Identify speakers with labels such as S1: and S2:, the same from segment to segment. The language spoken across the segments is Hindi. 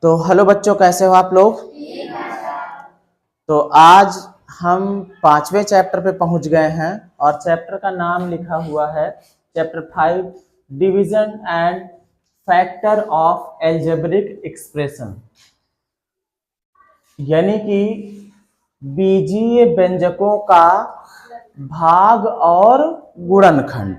S1: तो हेलो बच्चों, कैसे हो आप लोग। तो आज हम 5वें चैप्टर पे पहुंच गए हैं और चैप्टर का नाम लिखा हुआ है chapter 5 division and factor of algebraic expression, यानी कि बीजीय व्यंजकों का भाग और गुणनखंड।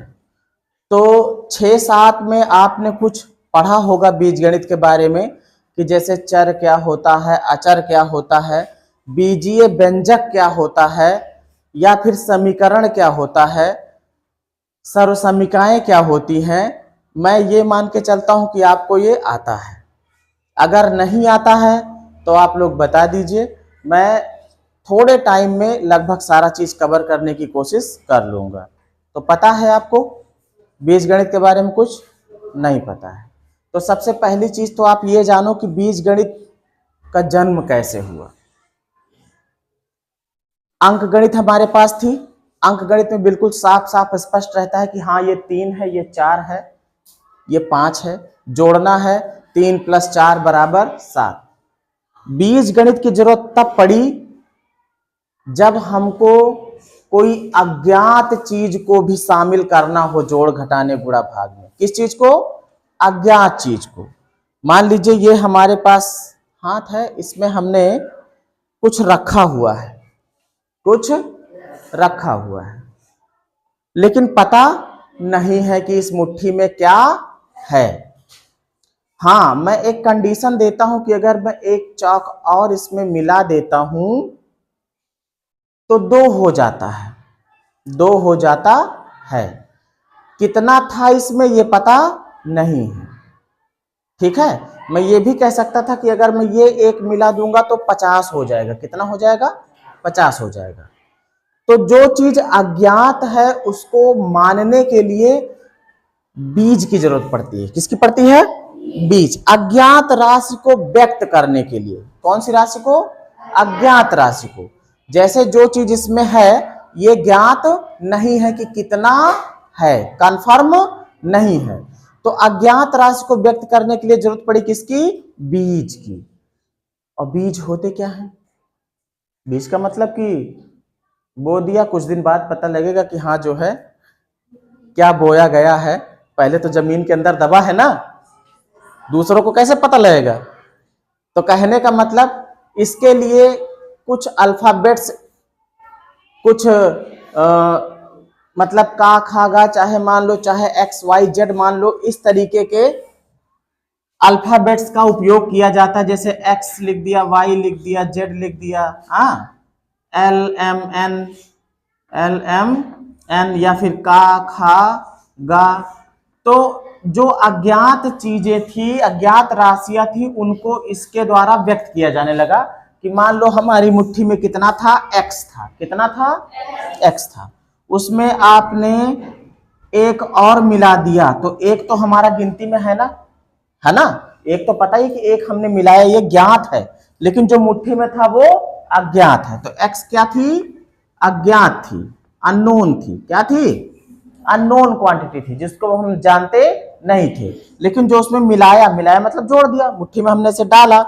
S1: तो 6-7 में आपने कुछ पढ़ा होगा बीजगणित के बारे में कि जैसे चर क्या होता है, अचर क्या होता है, बीजीय व्यंजक क्या होता है, या फिर समीकरण क्या होता है, सर्वसमीकाएं क्या होती हैं। मैं ये मान के चलता हूं कि आपको ये आता है। अगर नहीं आता है तो आप लोग बता दीजिए, मैं थोड़े टाइम में लगभग सारा चीज कवर करने की कोशिश कर लूंगा। तो पता है आपको बीजगणित के बारे में कुछ नहीं पता है, तो सबसे पहली चीज तो आप ये जानो कि बीजगणित का जन्म कैसे हुआ। अंकगणित हमारे पास थी। अंकगणित में बिल्कुल साफ साफ स्पष्ट रहता है कि हाँ ये 3 है, ये 4 है, ये 5 है, जोड़ना है 3 + 4 = 7। बीजगणित की जरूरत तब पड़ी जब हमको कोई अज्ञात चीज को भी शामिल करना हो जोड़ घटाने गुणा भाग में। किस चीज को? अज्ञात चीज को। मान लीजिए ये हमारे पास हाथ है, इसमें हमने कुछ रखा हुआ है, कुछ रखा हुआ है, लेकिन पता नहीं है कि इस मुट्ठी में क्या है। हाँ, मैं एक कंडीशन देता हूं कि अगर मैं एक चौक और इसमें मिला देता हूं तो 2 हो जाता है, 2 हो जाता है। कितना था इसमें ये पता नहीं है। ठीक है, मैं ये भी कह सकता था कि अगर मैं ये एक मिला दूंगा तो 50 हो जाएगा। कितना हो जाएगा? 50 हो जाएगा। तो जो चीज अज्ञात है उसको मानने के लिए बीज की जरूरत पड़ती है। किसकी पड़ती है? बीज। अज्ञात राशि को व्यक्त करने के लिए। कौन सी राशि को? अज्ञात राशि को। जैसे जो चीज इसमें है ये ज्ञात नहीं है कि कितना है, कंफर्म नहीं है, तो अज्ञात राशि को व्यक्त करने के लिए जरूरत पड़ी किसकी? बीज की। और बीज होते क्या है? बीज का मतलब कि बो दिया, कुछ दिन बाद पता लगेगा कि हाँ जो है क्या बोया गया है। पहले तो जमीन के अंदर दबा है ना, दूसरों को कैसे पता लगेगा? तो कहने का मतलब इसके लिए कुछ अल्फाबेट्स, कुछ मतलब का खा गा, चाहे मान लो चाहे XYZ मान लो, इस तरीके के अल्फाबेट्स का उपयोग किया जाता है। जैसे X लिख दिया, Y लिख दिया, Z लिख दिया, LMN या फिर का खा गा। तो जो अज्ञात चीजें थी, अज्ञात राशियां थी, उनको इसके द्वारा व्यक्त किया जाने लगा कि मान लो हमारी मुट्ठी में कितना था? X था। कितना था? X था। उसमें आपने एक और मिला दिया तो एक तो हमारा गिनती में है ना, एक तो पता ही कि एक हमने मिलाया, ये ज्ञात है, लेकिन जो मुट्ठी में था वो अज्ञात है। तो X क्या थी? अज्ञात थी, अननोन थी। क्या थी? अननोन क्वांटिटी थी, जिसको हम जानते नहीं थे। लेकिन जो उसमें मिलाया मतलब जोड़ दिया, मुट्ठी में हमने से डाला,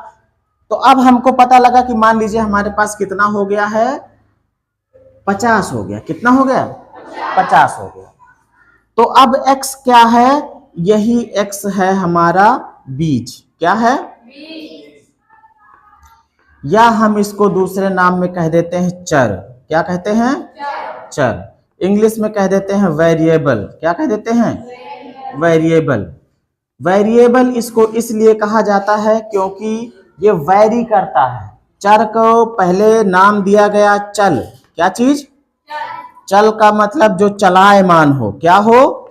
S1: तो अब हमको पता लगा कि मान लीजिए हमारे पास कितना हो गया है? 50 हो गया। कितना हो गया? 50 हो गया। तो अब X क्या है? यही X है हमारा बीज। क्या है? या हम इसको दूसरे नाम में कह देते हैं चर। क्या कहते हैं? चर। इंग्लिश में कह देते हैं वेरिएबल। क्या कह देते हैं? वेरिएबल। वेरिएबल इसको इसलिए कहा जाता है क्योंकि ये वैरी करता है। चर को पहले नाम दिया गया चल। क्या चीज? चल का मतलब जो चलायमान हो। क्या हो?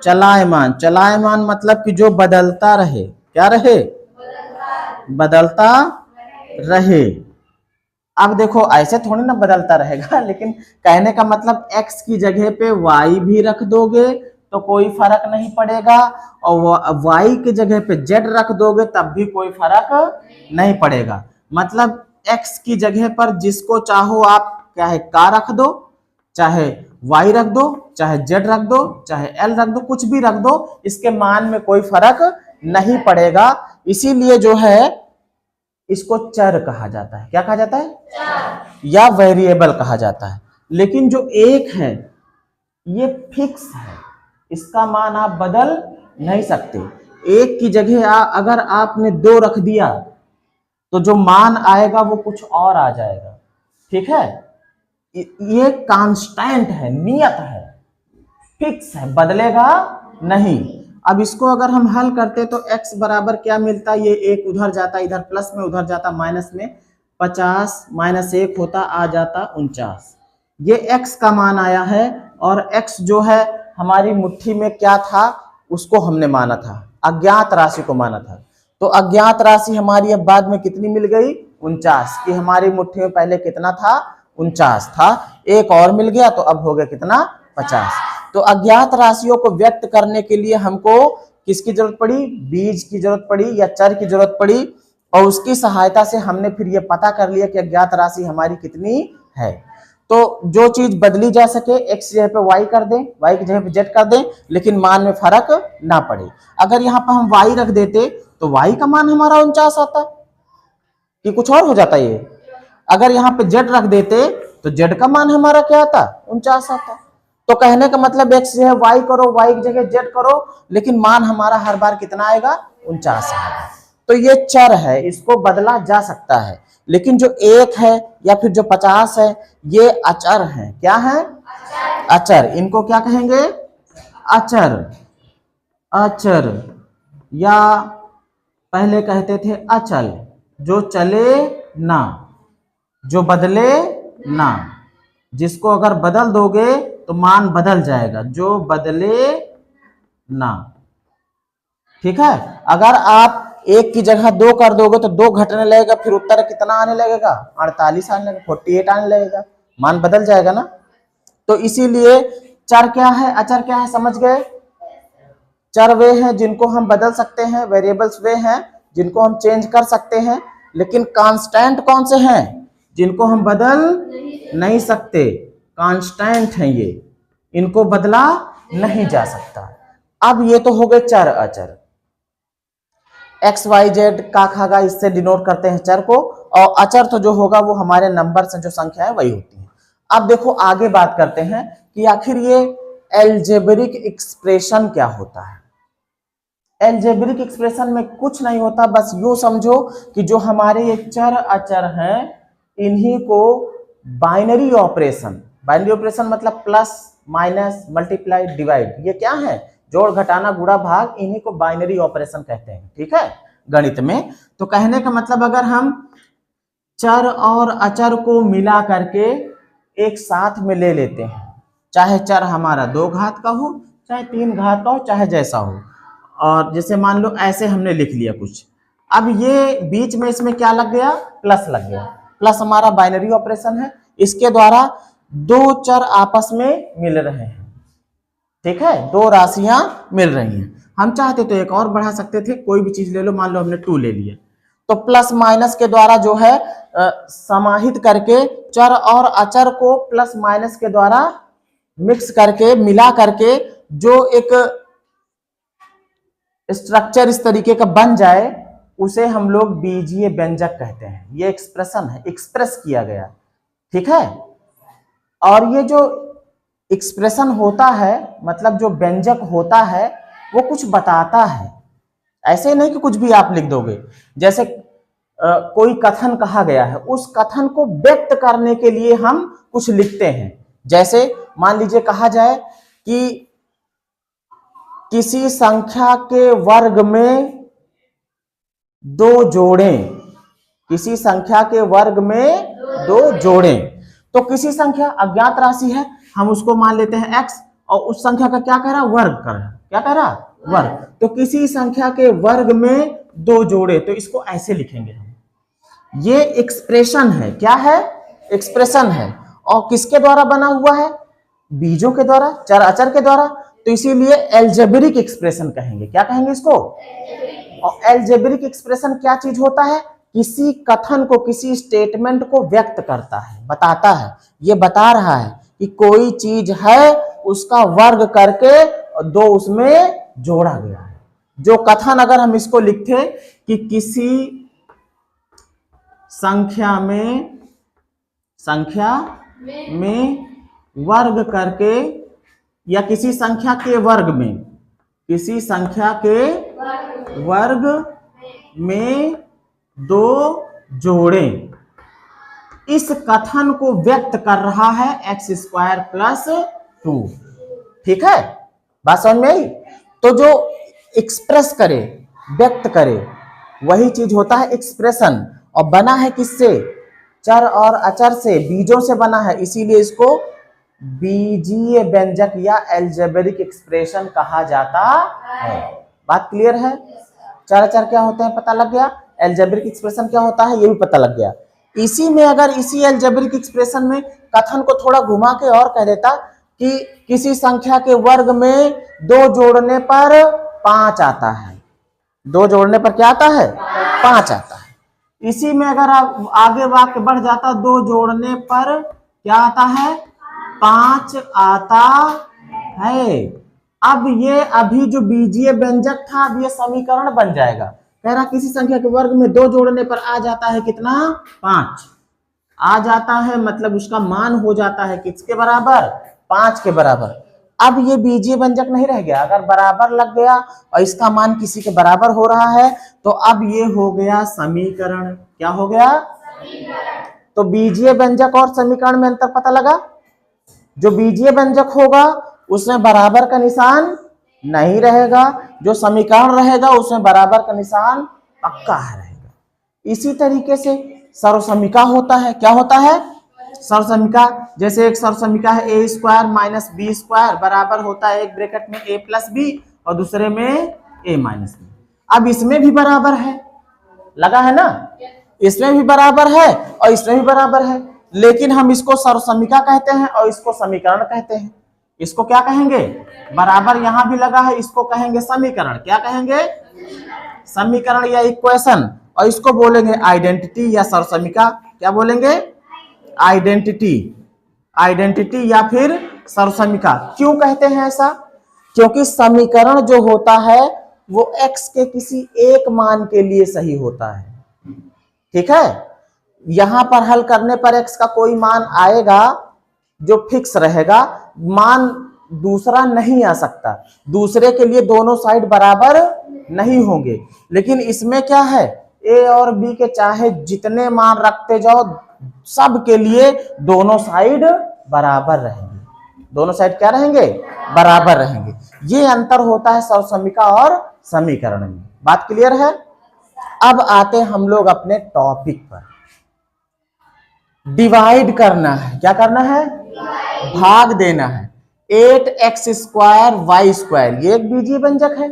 S1: चलायमान। चलायमान मतलब कि जो बदलता रहे। क्या रहे? बदलता रहे। अब देखो ऐसे थोड़ी ना बदलता रहेगा, लेकिन कहने का मतलब X की जगह पे Y भी रख दोगे तो कोई फर्क नहीं पड़ेगा, और Y की जगह पे Z रख दोगे तब भी कोई फर्क नहीं पड़ेगा। मतलब X की जगह पर जिसको चाहो आप, चाहे का रख दो, चाहे Y रख दो, चाहे Z रख दो, चाहे L रख दो, कुछ भी रख दो, इसके मान में कोई फर्क नहीं पड़ेगा। इसीलिए जो है इसको चर कहा जाता है। क्या कहा जाता है? चर या वेरिएबल कहा जाता है। लेकिन जो एक है ये फिक्स है, इसका मान आप बदल नहीं सकते। एक की जगह अगर आपने 2 रख दिया तो जो मान आएगा वो कुछ और आ जाएगा। ठीक है, ये कांस्टेंट है, नियत है, फिक्स है, बदलेगा नहीं। अब इसको अगर हम हल करते तो x बराबर क्या मिलता, ये एक उधर जाता, इधर प्लस में, उधर जाता माइनस में, 50 माइनस 1 होता, आ जाता 49। ये x का मान आया है और x जो है हमारी मुट्ठी में क्या था उसको हमने माना था, अज्ञात राशि को माना था। तो अज्ञात राशि हमारी अब बाद में कितनी मिल गई? 49। कि हमारी मुट्ठी में पहले कितना था? 49 था, एक और मिल गया तो अब हो गया कितना? 50। तो अज्ञात राशियों को व्यक्त करने के लिए हमको किसकी जरूरत पड़ी? बीज की जरूरत पड़ी या चर की जरूरत पड़ी, और उसकी सहायता से हमने फिर ये पता कर लिया कि अज्ञात राशि हमारी कितनी है। तो जो चीज बदली जा सके, x जगह पे y कर दें, y की जगह पे z कर दें, लेकिन मान में फर्क ना पड़े। अगर यहाँ पर हम y रख देते तो y का मान हमारा 49 आता कि कुछ और हो जाता ये। अगर यहाँ पे z रख देते तो z का मान हमारा क्या आता? 49 आता। तो कहने का मतलब x जो है y करो, y की जगह z करो, लेकिन मान हमारा हर बार कितना आएगा? 49 आएगा। तो ये चर है, इसको बदला जा सकता है। लेकिन जो 1 है या फिर जो 50 है ये अचर है। क्या है? अचर। इनको क्या कहेंगे? अचर। अचर या पहले कहते थे अचल, जो चले ना, जो बदले ना, जिसको अगर बदल दोगे तो मान बदल जाएगा, जो बदले ना। ठीक है, अगर आप 1 की जगह 2 कर दोगे तो 2 घटने लगेगा, फिर उत्तर कितना आने लगेगा? 48 आने लगेगा, 48 आने लगेगा, मान बदल जाएगा ना। तो इसीलिए चर क्या है, अचर क्या है, समझ गए? चर वे हैं जिनको हम बदल सकते हैं, वेरिएबल्स वे हैं जिनको हम चेंज कर सकते हैं, लेकिन कांस्टेंट कौन से हैं? जिनको हम बदल नहीं सकते, कांस्टेंट हैं ये, इनको बदला नहीं जा सकता। अब ये तो हो गए चर अचर। एक्स वाई जेड का खागा इससे डिनोट करते हैं चर को, और अचर तो जो होगा वो हमारे नंबर से जो संख्या है वही होती है। अब देखो आगे बात करते हैं कि आखिर ये एल्जेब्रिक एक्सप्रेशन क्या होता है। एल्जेब्रिक एक्सप्रेशन में कुछ नहीं होता, बस यूं समझो कि जो हमारे ये चर अचर हैं इन्हीं को बाइनरी ऑपरेशन, बाइनरी ऑपरेशन मतलब प्लस माइनस मल्टीप्लाई डिवाइड, ये क्या है? जोड़ घटाना गुणा भाग, इन्हीं को बाइनरी ऑपरेशन कहते हैं। ठीक है, गणित में। तो कहने का मतलब अगर हम चर और अचर को मिला करके एक साथ में ले लेते हैं, चाहे चर हमारा 2 घात का हो, चाहे 3 घात का हो, चाहे जैसा हो, और जैसे मान लो ऐसे हमने लिख लिया कुछ, अब ये बीच में इसमें क्या लग गया? प्लस लग गया। प्लस हमारा बाइनरी ऑपरेशन है, इसके द्वारा 2 चर आपस में मिल रहे हैं। ठीक है, 2 राशियां मिल रही हैं। हम चाहते तो एक और बढ़ा सकते थे, कोई भी चीज ले लो, मान लो हमने 2 ले लिया, तो प्लस माइनस के द्वारा जो है समाहित करके चर और अचर को प्लस माइनस के द्वारा मिक्स करके, मिला करके जो एक स्ट्रक्चर इस तरीके का बन जाए उसे हम लोग बीजीय व्यंजक कहते हैं। ये एक्सप्रेशन है, एक्सप्रेस किया गया। ठीक है, और ये जो एक्सप्रेशन होता है, मतलब जो व्यंजक होता है, वो कुछ बताता है। ऐसे नहीं कि कुछ भी आप लिख दोगे। जैसे कोई कथन कहा गया है, उस कथन को व्यक्त करने के लिए हम कुछ लिखते हैं। जैसे मान लीजिए कहा जाए कि किसी संख्या के वर्ग में 2 जोड़ें, किसी संख्या के वर्ग में 2 जोड़ें। तो किसी संख्या अज्ञात राशि है, हम उसको मान लेते हैं x, और उस संख्या का क्या कह रहा? वर्ग कर रहा। क्या कह रहा? वर्ग। तो किसी संख्या के वर्ग में 2 जोड़े, तो इसको ऐसे लिखेंगे हम। ये एक्सप्रेशन है। क्या है? एक्सप्रेशन है। और किसके द्वारा बना हुआ है? बीजों के द्वारा, चर अचर के द्वारा। तो इसीलिए एल्जेब्रिक एक्सप्रेशन कहेंगे। क्या कहेंगे इसको? और एल्जेब्रिक एक्सप्रेशन क्या चीज होता है? किसी कथन को, किसी स्टेटमेंट को व्यक्त करता है, बताता है। ये बता रहा है कि कोई चीज है, उसका वर्ग करके 2 उसमें जोड़ा गया है। जो कथन अगर हम इसको लिखते कि किसी संख्या में वर्ग करके या किसी संख्या के वर्ग में दो जोड़ें, इस कथन को व्यक्त कर रहा है एक्स स्क्वायर प्लस 2। ठीक है, बात समझ में आई? तो जो एक्सप्रेस करे, व्यक्त करे, वही चीज होता है एक्सप्रेशन। और बना है किससे? चर और अचर से, बीजों से बना है, इसीलिए इसको बीजीय व्यंजक या एल्जेब्रिक एक्सप्रेशन कहा जाता है। बात क्लियर है? चर अचर क्या होते हैं पता लग गया, एल्जेब्रिक एक्सप्रेशन क्या होता है ये भी पता लग गया। इसी में अगर इसी एल्जेब्रिक एक्सप्रेशन में कथन को थोड़ा घुमा के और कह देता कि किसी संख्या के वर्ग में 2 जोड़ने पर 5 आता है, 2 जोड़ने पर क्या आता है? 5 आता है। इसी में अगर आप आगे वाक्य बढ़ जाता, 2 जोड़ने पर क्या आता है? 5 आता है। अब ये अभी जो बीजीय व्यंजक था, अब ये समीकरण बन जाएगा। कह रहा किसी संख्या के वर्ग में 2 जोड़ने पर आ जाता है कितना? 5 आ जाता है, मतलब उसका मान हो जाता है किसके बराबर? 5 के बराबर। अब ये बीजीय व्यंजक नहीं रह गया, अगर बराबर लग गया और इसका मान किसी के बराबर हो रहा है तो अब ये हो गया समीकरण। क्या हो गया? तो बीजीय व्यंजक और समीकरण में अंतर पता लगा? जो बीजीय व्यंजक होगा उसमें बराबर का निशान नहीं रहेगा, जो समीकरण रहेगा उसमें बराबर का निशान पक्का रहेगा। इसी तरीके से सर्वसमीका होता है। क्या होता है? सर्वसमीका। जैसे एक सर्वसमीका है ए स्क्वायर माइनस बी स्क्वायर बराबर होता है एक ब्रैकेट में ए प्लस बी और दूसरे में ए माइनस बी। अब इसमें भी बराबर है, लगा है ना? इसमें भी बराबर है और इसमें भी बराबर है, लेकिन हम इसको सर्वसमीका कहते हैं और इसको समीकरण कहते हैं। इसको क्या कहेंगे? बराबर यहां भी लगा है, इसको कहेंगे समीकरण। क्या कहेंगे? समीकरण या इक्वेशन। और इसको बोलेंगे आइडेंटिटी या सर्वसमीका। क्या बोलेंगे? आइडेंटिटी या फिर सर्वसमीका। क्यों कहते हैं ऐसा? क्योंकि समीकरण जो होता है वो x के किसी एक मान के लिए सही होता है। ठीक है, यहां पर हल करने पर x का कोई मान आएगा जो फिक्स रहेगा, मान दूसरा नहीं आ सकता, दूसरे के लिए दोनों साइड बराबर नहीं होंगे। लेकिन इसमें क्या है? a और b के चाहे जितने मान रखते जाओ, सब के लिए दोनों साइड बराबर रहेंगे। दोनों साइड क्या रहेंगे? बराबर रहेंगे। ये अंतर होता है सर्वसमीका और समीकरण में। बात क्लियर है? अब आते हम लोग अपने टॉपिक पर। डिवाइड करना है। क्या करना है? भाग देना है। 8x स्क्वायर वाई स्क्वायर, ये एक बीजीय व्यंजक है,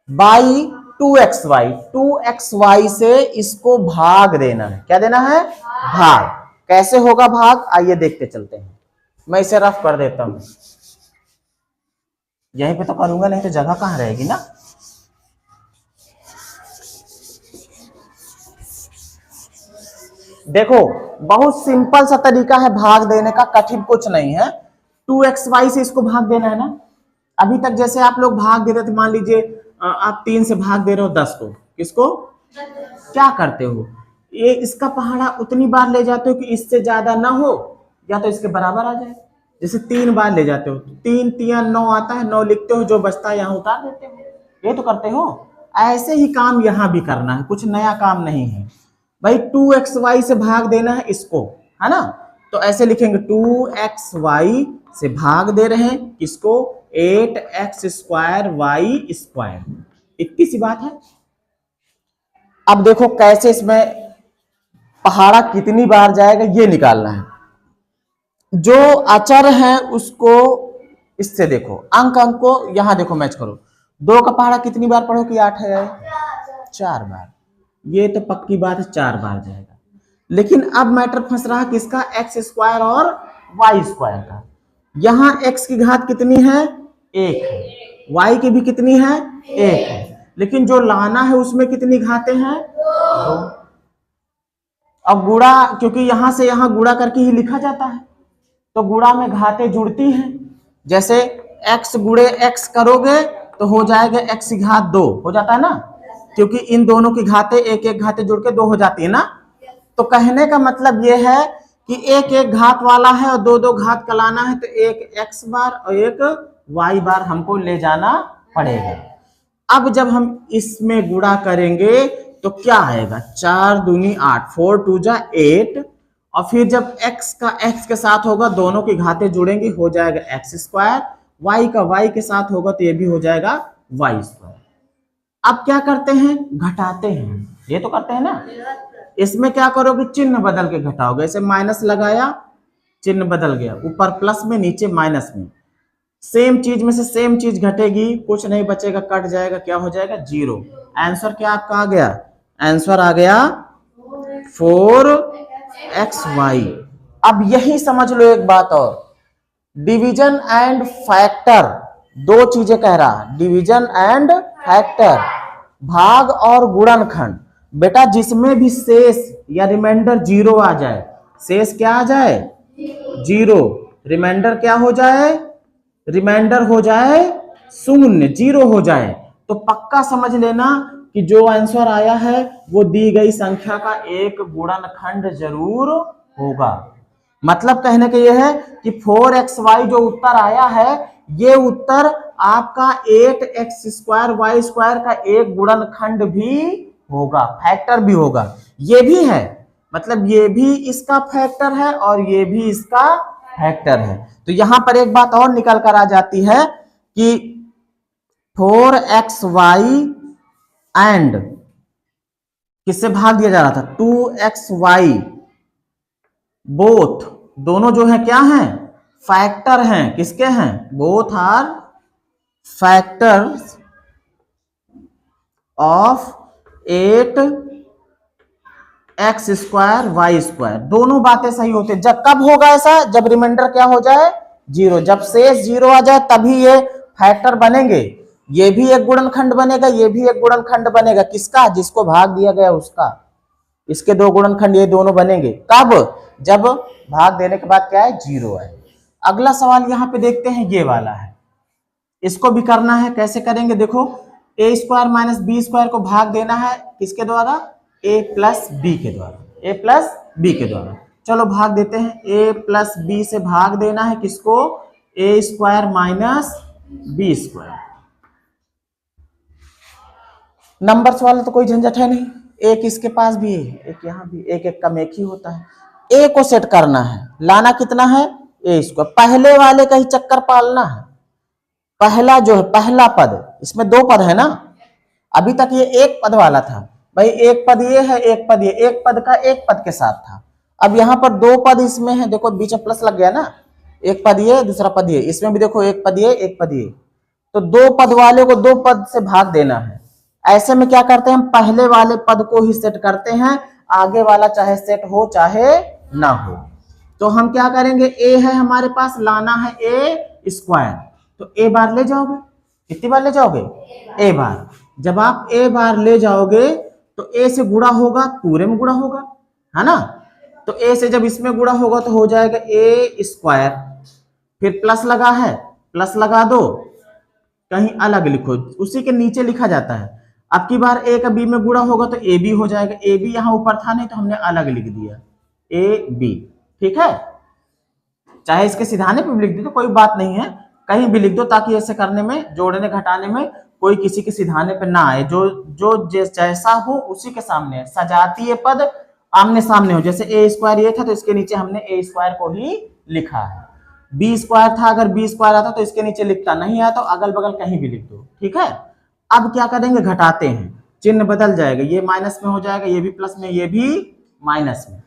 S1: बाई 2xy से इसको भाग देना है। क्या देना है? भाग। कैसे होगा भाग? आइए देखते चलते हैं। मैं इसे रफ कर देता हूं, यहीं पे तो करूंगा, नहीं तो जगह कहां रहेगी ना। देखो, बहुत सिंपल सा तरीका है भाग देने का, कठिन कुछ नहीं है। 2xy से इसको भाग देना है ना। अभी तक जैसे आप लोग भाग देते थे, मान लीजिए आप 3 से भाग दे रहे हो 10 को, किसको? क्या करते हो? ये इसका पहाड़ा उतनी बार ले जाते हो कि इससे ज्यादा ना हो या तो इसके बराबर आ जाए। जैसे 3 बार ले जाते हो, 3 3 9 आता है, 9 लिखते हो, जो बचता है यहाँ उतार देते हो। ये तो करते हो। ऐसे ही काम यहाँ भी करना है, कुछ नया काम नहीं है भाई। 2xy से भाग देना है इसको, है ना? तो ऐसे लिखेंगे 2xy से भाग दे रहे हैं किसको? 8x square Y square. इतनी सी बात है। अब देखो कैसे इसमें पहाड़ा कितनी बार जाएगा ये निकालना है। जो अचर है उसको इससे देखो, अंक को यहां देखो मैच करो। 2 का पहाड़ा कितनी बार पढ़ो कि 8 है? 4 बार। ये तो पक्की बात है 4 बार जाएगा। लेकिन अब मैटर फंस रहा किसका? एक्स स्क्वायर और वाई स्क्वायर का। यहां x की घात कितनी है? 1 है। y की भी कितनी है? 1 है। लेकिन जो लाना है उसमें कितनी घातें हैं? 2। अब गुणा, क्योंकि यहां से यहां गुणा करके ही लिखा जाता है, तो गुणा में घातें जुड़ती हैं। जैसे x गुणे x करोगे तो हो जाएगा x की घात 2 हो जाता है ना, क्योंकि इन दोनों की घातें एक एक घातें जुड़ के 2 हो जाती है ना। तो कहने का मतलब ये है कि एक एक घात वाला है और दो दो घात का लाना है, तो एक x बार और एक y बार हमको ले जाना पड़ेगा। अब जब हम इसमें गुणा करेंगे तो क्या आएगा, 4 दूनी 8, 4 2 जा 8, और फिर जब x का x के साथ होगा दोनों की घातें जुड़ेंगी हो जाएगा x स्क्वायर, y का y के साथ होगा तो ये भी हो जाएगा y स्क्वायर। अब क्या करते हैं, घटाते हैं, ये तो करते हैं ना। इसमें क्या करोगे, चिन्ह बदल के घटाओगे, ऐसे माइनस लगाया चिन्ह बदल गया, ऊपर प्लस में नीचे माइनस में, सेम चीज में से सेम चीज घटेगी, कुछ नहीं बचेगा, कट जाएगा, क्या हो जाएगा 0। आंसर क्या आपका आ गया, आंसर आ गया 4xy। अब यही समझ लो एक बात और, डिवीजन एंड फैक्टर, दो चीजें कह रहा, डिवीजन एंड फैक्टर, भाग और गुणनखंड। बेटा जिसमें भी शेष या रिमाइंडर 0 आ जाए, शेष क्या आ जाए 0, रिमाइंडर क्या हो जाए, रिमाइंडर हो जाए 0, 0 हो जाए, तो पक्का समझ लेना कि जो आंसर आया है वो दी गई संख्या का एक गुणनखंड जरूर होगा। मतलब कहने का यह है कि 4xy जो उत्तर आया है, ये उत्तर आपका 8x² y² का एक गुणनखंड भी होगा, फैक्टर भी होगा। ये भी है, मतलब ये भी इसका फैक्टर है और ये भी इसका फैक्टर है। तो यहां पर एक बात और निकल कर आ जाती है कि 4xy एंड किससे भाग दिया जा रहा था, 2xy, बोथ दोनों जो है क्या हैं, फैक्टर हैं, किसके हैं, both are factors of 8x² y²। दोनों बातें सही होते, जब कब होगा ऐसा, जब रिमाइंडर क्या हो जाए 0, जब शेष 0 आ जाए तभी ये फैक्टर बनेंगे। ये भी एक गुणनखंड बनेगा, ये भी एक गुणनखंड बनेगा, किसका, जिसको भाग दिया गया उसका, इसके दो गुणनखंड ये दोनों बनेंगे। कब, जब भाग देने के बाद क्या है 0 है। अगला सवाल यहाँ पे देखते हैं, ये वाला है, इसको भी करना है। कैसे करेंगे देखो, a² - b² को भाग देना है किसके द्वारा, a + b के द्वारा, a + b के द्वारा। चलो भाग देते हैं, a + b से भाग देना है किसको, a² - b²। नंबर्स वाला तो कोई झंझट है नहीं, एक इसके पास भी है, एक यहाँ भी, एक एक कम एक ही होता है। a को सेट करना है, लाना कितना है a², पहले वाले का ही चक्कर पालना है। पहला जो है, पहला पद, इसमें 2 पद है ना, अभी तक ये एक पद वाला था भाई, एक पद ये है, एक पद ये, एक पद का एक पद के साथ था। अब यहाँ पर 2 पद इसमें है, देखो बीच में प्लस लग गया ना, एक पद ये दूसरा पद ये, इसमें भी देखो एक पद ये एक पद ये, तो 2 पद वाले को 2 पद से भाग देना है। ऐसे में क्या करते हैं, हम पहले वाले पद को ही सेट करते हैं, आगे वाला चाहे सेट हो चाहे ना हो। तो हम क्या करेंगे, a है हमारे पास, लाना है a², तो a बार ले जाओगे, कितनी बार ले जाओगे, a बार। जब आप a बार ले जाओगे तो a से गुणा होगा, पूरे में गुणा होगा, है ना, तो a से जब इसमें गुणा होगा तो हो जाएगा a², फिर प्लस लगा है, प्लस लगा दो, कहीं अलग लिखो, उसी के नीचे लिखा जाता है। अब की बार a का b में गुणा होगा तो a b हो जाएगा, a b यहाँ ऊपर था नहीं तो हमने अलग लिख दिया a b, ठीक है। चाहे इसके सिधाने पे भी लिख दो तो कोई बात नहीं है, कहीं भी लिख दो, ताकि ऐसे करने में, जोड़ने घटाने में कोई किसी के सिधाने पे ना आए, जो जैसा हो उसी के सामने, सजातीय पद आमने सामने हो। जैसे a² ये था तो इसके नीचे हमने a² को ही लिखा है, b² था, अगर b² आता तो इसके नीचे लिखता, नहीं आया तो अगल बगल कहीं भी लिख दो, ठीक है। अब क्या करेंगे, घटाते हैं, चिन्ह बदल जाएगा, ये माइनस में हो जाएगा, ये भी प्लस में, ये भी माइनस में,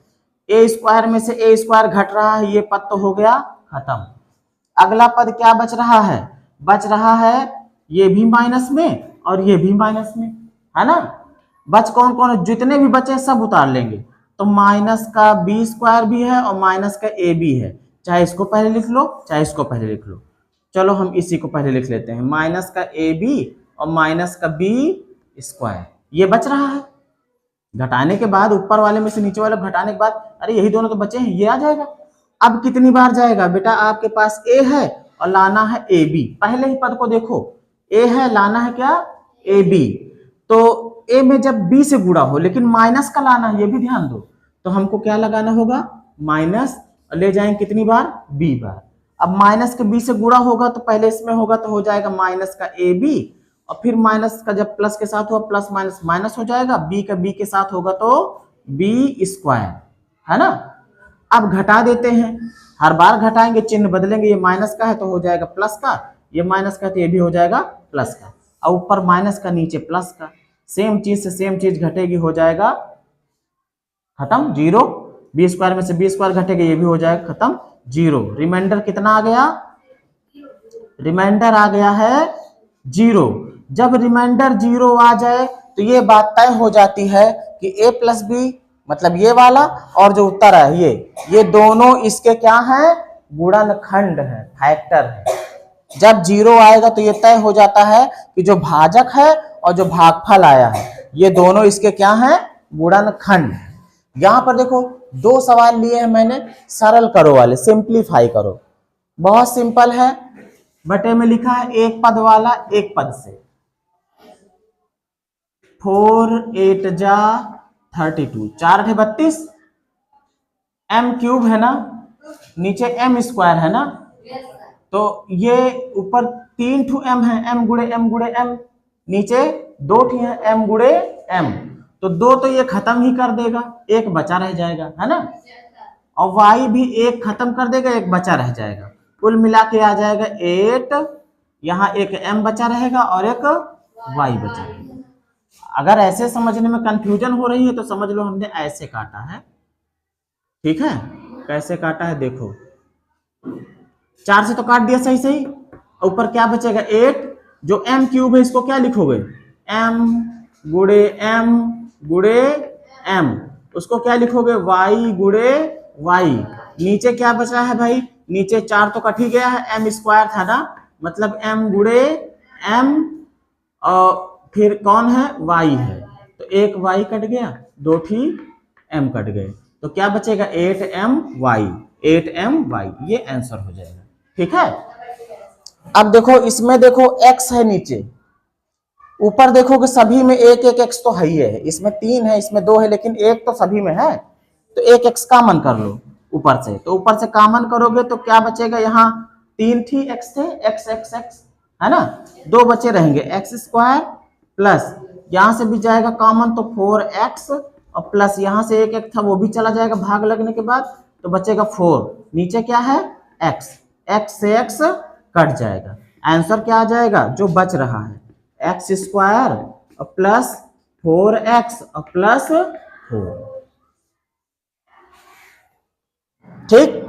S1: a² में से a² घट रहा है, ये पद तो हो गया खत्म। अगला पद क्या बच रहा है, बच रहा है ये भी माइनस में और ये भी माइनस में, है ना। बच कौन कौन है, जितने भी बचे सब उतार लेंगे, तो माइनस का b² भी है और माइनस का a भी है, चाहे इसको पहले लिख लो चाहे इसको पहले लिख लो। चलो हम इसी को पहले लिख लेते हैं, माइनस का ab और माइनस का b², ये बच रहा है। घटाने के बाद ऊपर वाले में से नीचे वाले घटाने के बाद, अरे यही दोनों तो बचे हैं, ये आ जाएगा। अब कितनी बार जाएगा बेटा, आपके पास a है और लाना है ab, पहले ही पद को देखो, ए है, लाना है क्या, ए बी। तो ए में जब बी से गुणा हो, लेकिन माइनस का लाना है, ये भी ध्यान दो, तो हमको क्या लगाना होगा, माइनस, ले जाएंगे कितनी बार, बी बार। अब माइनस के बी से गुणा होगा तो पहले इसमें होगा तो हो जाएगा माइनस का ए बी, और फिर माइनस का जब प्लस के साथ हुआ प्लस माइनस माइनस हो जाएगा, बी का बी के साथ होगा तो बी स्क्वायर, है ना। अब घटा देते हैं, हर बार घटाएंगे, चिन्ह बदलेंगे, ये माइनस का है तो हो जाएगा प्लस का, ये माइनस का है तो ये भी हो जाएगा प्लस का, और ऊपर माइनस का नीचे प्लस का, सेम चीज से सेम चीज घटेगी, हो जाएगा खत्म, जीरो। बी स्क्वायर में से बी स्क्वायर घटेगा, ये भी हो जाएगा खत्म, जीरो। रिमाइंडर कितना आ गया, रिमाइंडर आ गया है जीरो। जब रिमाइंडर जीरो आ जाए तो ये बात तय हो जाती है कि a प्लस बी, मतलब ये वाला और जो उत्तर है ये दोनों इसके क्या है, गुणनखंड है, फैक्टर है। जब जीरो आएगा तो ये तय हो जाता है कि जो भाजक है और जो भागफल आया है ये दोनों इसके क्या है, गुणनखंड। यहां पर देखो दो सवाल लिए हैं मैंने, सरल करो वाले, सिंप्लीफाई करो, बहुत सिंपल है। बटे में लिखा है एक पद वाला एक पद से, 4 8 जा 32, 4 8 32, m क्यूब है ना, नीचे m स्क्वायर है ना, तो ये ऊपर 3 ठू m है, m गुड़े m, नीचे 2 ठी है m गुड़े m, तो 2 तो ये खत्म ही कर देगा, एक बचा रह जाएगा, है ना, और y भी एक खत्म कर देगा, एक बचा रह जाएगा, कुल मिला के आ जाएगा 8, यहाँ एक m बचा रहेगा और एक y बचा रहेगा। अगर ऐसे समझने में कंफ्यूजन हो रही है तो समझ लो हमने ऐसे काटा है, ठीक है, कैसे काटा है देखो, 4 से तो काट दिया सही सही, ऊपर क्या बचेगा 8, जो m क्यूब है इसको क्या लिखोगे, m गुड़े m, उसको क्या लिखोगे y गुड़े y, नीचे क्या बचा है भाई, नीचे 4 तो कट ही गया है, m स्क्वायर था ना, मतलब m गुड़े m, और फिर कौन है, y है, तो एक y कट गया, 2 ठी m कट गए, तो क्या बचेगा 8my, 8my, ये आंसर हो जाएगा, ठीक है। अब देखो इसमें देखो x है नीचे, ऊपर देखो कि सभी में एक एक x तो है ही है, इसमें 3 है, इसमें 2 है, लेकिन एक तो सभी में है, तो एक x कॉमन कर लो ऊपर से, तो ऊपर से कॉमन करोगे तो क्या बचेगा, यहाँ 3 थी x थे, x है ना, 2 बचे रहेंगे, x स्क्वायर प्लस यहां से भी जाएगा कॉमन तो 4x, और प्लस यहां से एक था वो भी चला जाएगा भाग लगने के बाद, तो बचेगा 4, नीचे क्या है x, x से x कट जाएगा, आंसर क्या आ जाएगा, जो बच रहा है x स्क्वायर और प्लस 4x और प्लस 4, ठीक।